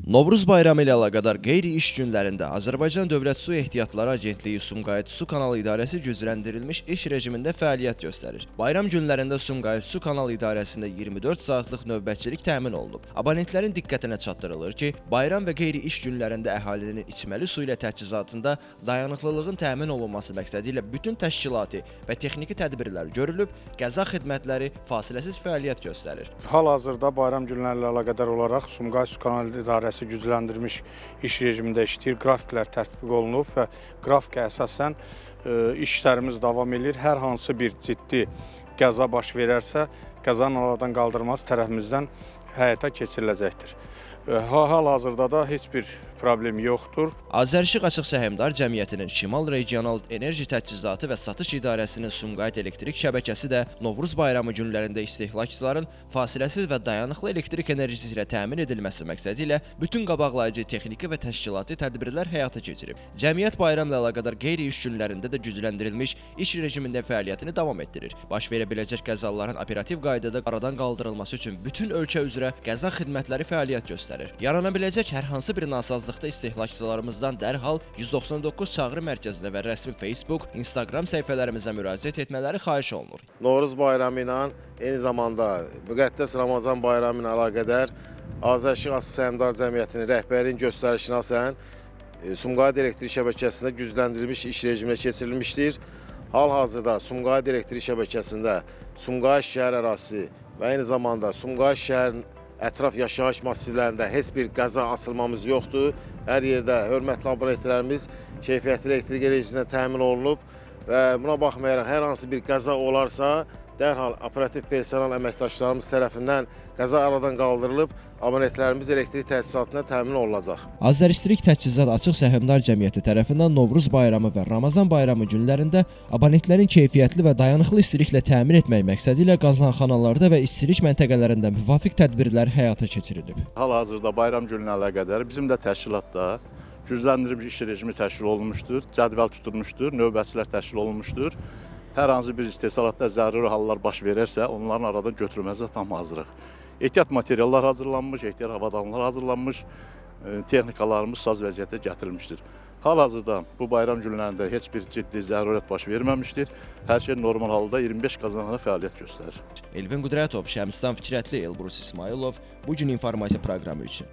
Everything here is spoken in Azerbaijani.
Novruz bayramı ilə əlaqədar qeyri-iş günlərində Azərbaycan Dövlət Su Ehtiyatları Agentliyi Sumqayıt Su Kanalı İdarəsi gücləndirilmiş iş rejimində fəaliyyət göstərir. Bayram günlərində Sumqayıt Su Kanalı İdarəsində 24 saatlıq növbətçilik təmin olunub. Abonentlərin diqqətinə çatdırılır ki, bayram və qeyri-iş günlərində əhalinin içməli su ilə təchizatında dayanıqlılığın təmin olunması məqsədilə bütün təşkilati və texniki tədbirlər görülüb, qəza xidmətləri fasiləsiz fəaliyyət göstərir. Hal-hazırda bayram günləri ilə əlaqədar olaraq Sumqayıt Su Kanalı İdarəsi gücləndirilmiş iş rejimində işləyir, qrafiklər tətbiq olunub və qrafikə əsasən işlərimiz davam edir. Hər hansı bir ciddi qəza baş verərsə, qəzanın aradan qaldırılması tərəfimizdən həyata keçiriləcəkdir. Hal-hazırda da heç bir problem yoxdur. Azərişıq Açıq Səhmdar Cəmiyyətinin Şimal Regional Enerji Təchizatı və Satış İdarəsinin Sumqayıt elektrik şəbəkəsi də Novruz bayramı günlərində istehlakçıların fasiləsiz və dayanıqlı elektrik enerjisi ilə təmin edilməsi məqsədilə bütün qabaqlayıcı texniki və təşkilati tədbirlər həyata keçirib. Cəmiyyət bayramla əlaqədar qeyri-iş günlərində də gücləndirilmiş iş rejimində fəaliyyətini davam etdirir. Baş verə biləcək qəzaların operativ qaydada aradan qaldırılması üçün bütün ölkə üzrə qəza xidmətləri fəaliyyət göstərir. Yarana biləcək hər hansı bir nasazlıqda istehlakçılarımızdan dərhal 199 çağrı mərkəzinə və rəsmi Facebook, Instagram səhifələrimizə müraciət etmələri xahiş olunur. Novruz bayramı ilə eyni zamanda müqəddəs Ramazan bayramı ilə əlaqədar Azərişıq Açıq Səhmdar Cəmiyyətinin rəhbərinin göstərişinə əsasən Sumqayıt elektrik şəbəkəsində gücləndirilmiş iş rejiminə keçirilmişdir. Hal-hazırda Sumqayıt elektrik şəbəkəsində Sumqayıt şəhər ərazisi və eyni zamanda Sumqayıt şəhərinin ətraf yaşayış massivlərində heç bir qəza asılmamız yoxdur. Hər yerdə hörmətli abonentlərimiz keyfiyyətli elektrik enerjisindən təmin olunub və buna baxmayaraq hər hansı bir qəza olarsa dərhal operativ personal əməkdaşlarımız tərəfindən qəza aradan qaldırılıb, abonentlərimiz elektrik təchizatına təmin olunacaq. Azərişlik Təchizat Açıq Səhmdar Cəmiyyəti tərəfindən Novruz bayramı və Ramazan bayramı günlərində abonentlərin keyfiyyətli və dayanıqlı istiliklə təmin etmək məqsədilə qazanxanalarda və istilik məntəqələrində müvafiq tədbirlər həyata keçirilib. Hal-hazırda bayram gününə əlaqədar bizim də təşkilatda gücləndirilmiş iş rejimi təşkil olunmuşdur, cədvəl tutulmuşdur, növbətçilər təşkil olunmuşdur. Hər hansı bir istehsalatda zəruri hallar baş verərsə, onların aradan götürülməsinə tam hazırıq. Ehtiyat materiallar hazırlanmış, ehtiyat avadanlar hazırlanmış, texnikalarımız saz vəziyyətə gətirilmişdir. Hal-hazırda bu bayram günlərində heç bir ciddi zərurət baş verməmişdir. Hər şey normal halda 25 qazanxana fəaliyyət göstərir. Elvin Qudrətov, Şəmstan Fikrətli, Elbrus İsmailov bugün informasiya proqramı üçün.